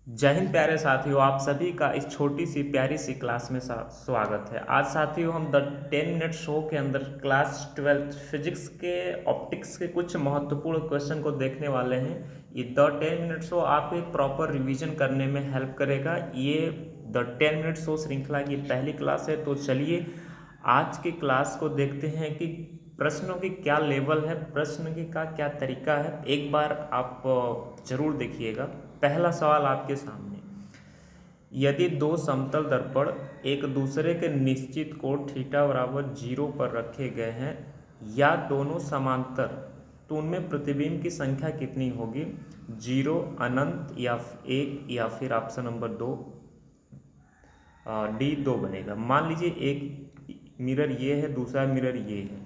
जय हिंद प्यारे साथियों, आप सभी का इस छोटी सी प्यारी सी क्लास में स्वागत है। आज साथियों हम द 10 मिनट शो के अंदर क्लास 12 फिजिक्स के ऑप्टिक्स के कुछ महत्वपूर्ण क्वेश्चन को देखने वाले हैं। ये द 10 मिनट शो आपको एक प्रॉपर रिवीजन करने में हेल्प करेगा। ये द 10 मिनट शो श्रृंखला की पहली क्लास है, तो चलिए आज की क्लास को देखते हैं कि प्रश्नों की क्या लेवल है, प्रश्न की का क्या तरीका है। एक बार आप जरूर देखिएगा। पहला सवाल आपके सामने, यदि दो समतल दर्पण एक दूसरे के निश्चित कोण थीटा बराबर 0 पर रखे गए हैं या दोनों समांतर, तो उनमें प्रतिबिंब की संख्या कितनी होगी? 0, अनंत या 1 या फिर ऑप्शन नंबर 2 डी 2 बनेगा। मान लीजिए एक मिरर ये है, दूसरा मिरर ये है,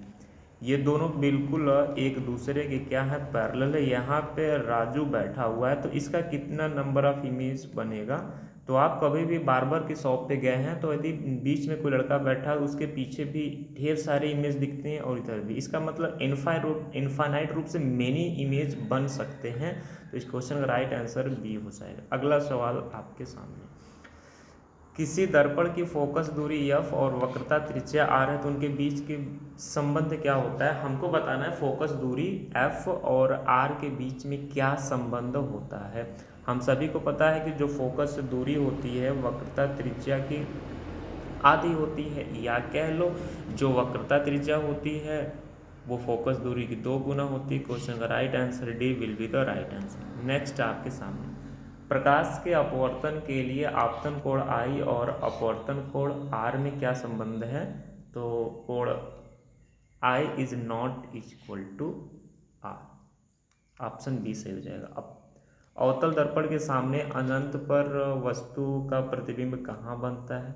ये दोनों बिल्कुल एक दूसरे के क्या है, पैरेलल है। यहाँ पे राजू बैठा हुआ है, तो इसका कितना नंबर ऑफ इमेज बनेगा? तो आप कभी भी बार्बर की शॉप पे गए हैं तो यदि बीच में कोई लड़का बैठा है उसके पीछे भी ढेर सारे इमेज दिखते हैं और इधर भी, इसका मतलब इनफाइनाइट रूप से मेनी इमेज बन सकते हैं। तो इस क्वेश्चन का राइट आंसर बी हो जाएगा। अगला सवाल आपके सामने, किसी दर्पण की फोकस दूरी f और वक्रता त्रिज्या r है, तो उनके बीच के संबंध क्या होता है? हमको बताना है फोकस दूरी f और r के बीच में क्या संबंध होता है। हम सभी को पता है कि जो फोकस दूरी होती है वक्रता त्रिज्या की आधी होती है, या कह लो जो वक्रता त्रिज्या होती है वो फोकस दूरी की 2 गुना होती है। क्वेश्चन का right answer D will be the right answer. Next आपके सामने, प्रकाश के अपवर्तन के लिए आपतन कोण I और अपवर्तन कोण R में क्या संबंध है? तो कोण I is not equal to R, option B सही हो जाएगा। अब अवतल दर्पण के सामने अनंत पर वस्तु का प्रतिबिंब कहाँ बनता है?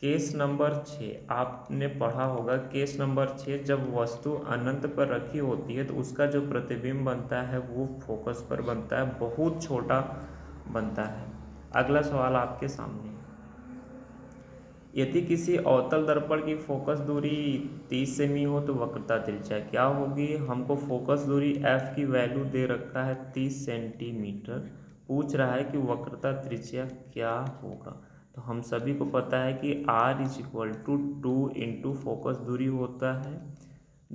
केस नंबर 6 आपने पढ़ा होगा। केस नंबर 6, जब वस्तु अनंत पर रखी होती है तो उसका जो प्रतिबिंब बनता है वो फोकस पर बनता है, बहुत छोटा बनता है। अगला सवाल आपके सामने, यदि किसी अवतल दर्पण की फोकस दूरी 30 सेमी हो तो वक्रता त्रिज्या क्या होगी? हमको फोकस दूरी f की वैल्यू दे रखा है 30 सेंटीमीटर, पूछ रहा है कि वक्रता त्रिज्या क्या होगा। तो हम सभी को पता है कि r is equal to 2 into focus दूरी होता है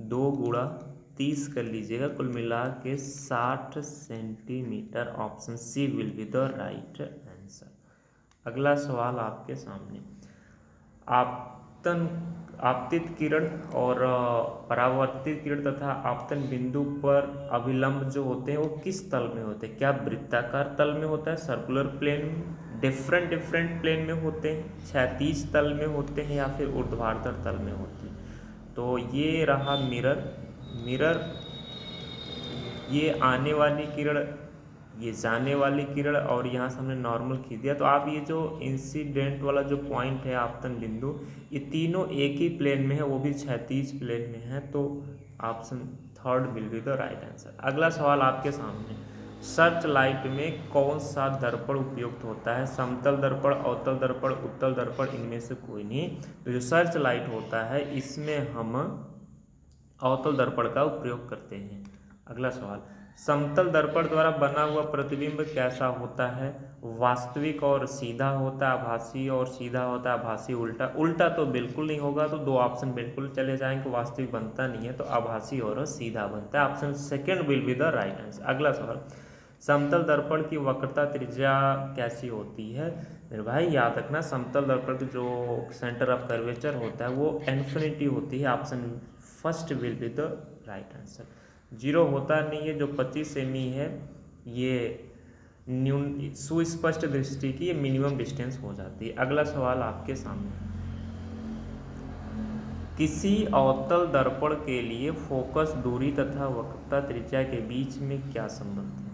2 गुणा 30 कर लीजिएगा, कुल मिला के 60 centimetres. Option C will be the right answer. अगला सवाल आपके सामने, आपतन आपतित किरण और परावर्तित किरण तथा आपतन बिंदु पर अभिलंब जो होते हैं वो किस तल में होते हैं? क्या वृत्ताकार तल में होता है, सर्कुलर प्लेन में, डिफरेंट प्लेन में होते हैं, क्षैतिज तल में होते हैं, या फिर ऊर्ध्वाधर तल में होते हैं? तो ये रहा मिरर, ये आने वाली किरण, ये जाने वाली किरण, और यहाँ से हमने नॉर्मल खींच दिया। तो आप ये जो इंसिडेंट वाला जो पॉइंट है आपतन बिंदु, ये तीनों एक ही प्लेन में है, वो भी क्षैतिज प्लेन में है। तो option third will be the right answer. अगला सवाल आपके सामने, सर्च लाइट में कौन सा दर्पण उपयुक्त होता है? समतल दर्पण, अवतल दर्पण, उत्तल दर्पण, इनमें से कोई नहीं। तो जो सर्च लाइट होता है इसमें हम अवतल दर्पण का उपयोग करते हैं। अगला सवाल, समतल दर्पण द्वारा बना हुआ प्रतिबिंब कैसा होता है? वास्तविक और सीधा होता है, आभासी और सीधा होता है, आभासी उल्टा तो बिल्कुल नहीं होगा। तो 2 ऑप्शन बिल्कुल चले जाएंगे, वास्तविक बनता नहीं है, तो आभासी और सीधा बनता है। Option second will be the right answer. अगला सवाल, समतल दर्पण की वक्रता त्रिज्या कैसी होती है? मेरे भाई याद रखना, समतल दर्पण की जो सेंटर ऑफ कर्वेचर होता है वो इन्फिनिटी होती है। Option first will be the right answer. 0 होता नहीं है, जो 25 सेमी है ये सुस्पष्ट दृष्टि की मिनिमम डिस्टेंस हो जाती है। अगला सवाल आपके सामने, किसी अवतल दर्पण के लिए फोकस दूरी तथा वक्रता त्रिज्या के बीच में क्या संबंध है?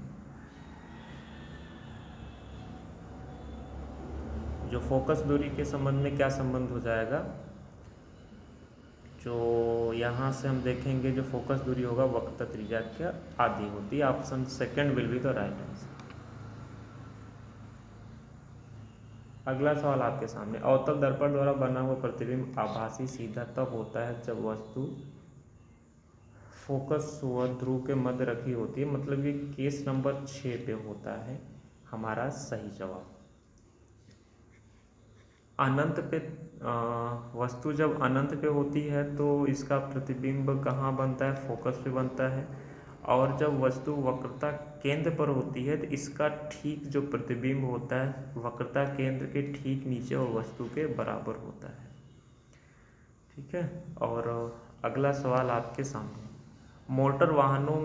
जो फोकस दूरी के संबंध में क्या संबंध हो जाएगा? जो यहाँ से हम देखेंगे, जो फोकस दूरी होगा वक्रता त्रिज्या के आधी होती है। Option second will be the right answer. अगला सवाल आपके सामने, अवतल दर्पण द्वारा बना हुआ प्रतिबिंब आभासी सीधा तब होता है जब वस्तु फोकस व ध्रुव के मध्य रखी होती है। मतलब ये केस नंबर 6 पे होता है। हमारा सही जवाब। अनंत पे वस्तु जब अनंत पे होती है तो इसका प्रतिबिंब कहाँ बनता है, फोकस पे बनता है। और जब वस्तु वक्रता केंद्र पर होती है तो इसका ठीक जो प्रतिबिंब होता है वक्रता केंद्र के ठीक नीचे और वस्तु के बराबर होता है। ठीक है, और अगला सवाल आपके सामने। मोटर वाहनों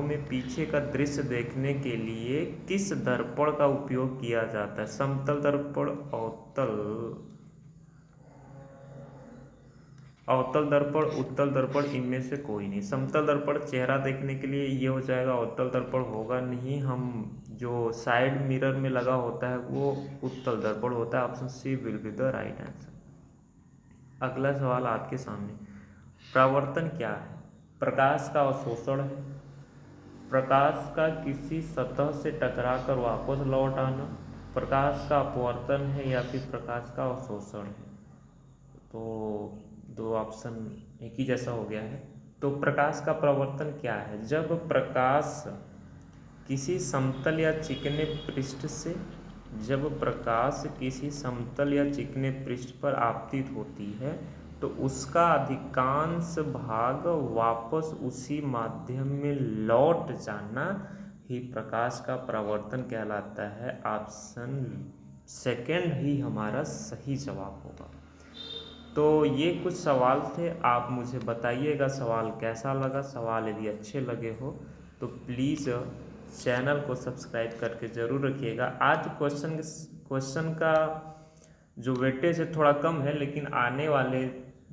में पीछे का दृश्य देखने के लिए किस दर्पण का उपयोग किया जाता है? समतल दर्पण, अवतल दर्पण, उत्तल दर्पण, इनमें से कोई नहीं। समतल दर्पण चेहरा देखने के लिए ये हो जाएगा, अवतल दर्पण होगा नहीं। हम जो साइड मिरर में लगा होता है वो उत्तल दर्पण होता है। Option C will be the right answer. अगला सवाल आपके सामने। परावर्तन क्या है? प्रकाश का अवशोषण है, प्रकाश का किसी सतह से टकराकर वापस लौट आना, प्रकाश का अपवर्तन है, या फिर प्रकाश का अवशोषण है। तो दो ऑप्शन एक ही जैसा हो गया है। तो प्रकाश का परावर्तन क्या है? जब प्रकाश किसी समतल या चिकने पृष्ठ से पर आपतित होती है तो उसका अधिकांश भाग वापस उसी माध्यम में लौट जाना ही प्रकाश का परावर्तन कहलाता है। ऑप्शन सेकंड ही हमारा सही जवाब होगा। तो ये कुछ सवाल थे, आप मुझे बताइएगा सवाल कैसा लगा। सवाल यदि अच्छे लगे हो तो प्लीज़ चैनल को सब्सक्राइब करके ज़रूर रखिएगा। आज क्वेश्चन का जो वेटेज है थोड़ा कम है, लेकिन आने वाले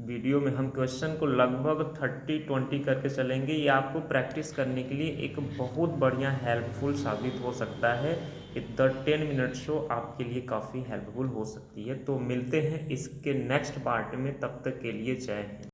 वीडियो में हम क्वेश्चन को लगभग 30-20 करके चलेंगे। ये आपको प्रैक्टिस करने के लिए एक बहुत बढ़िया हेल्पफुल साबित हो सकता है। द 10 मिनट शो आपके लिए काफ़ी हेल्पफुल हो सकती है। तो मिलते हैं इसके नेक्स्ट पार्ट में, तब तक के लिए जय हिंद।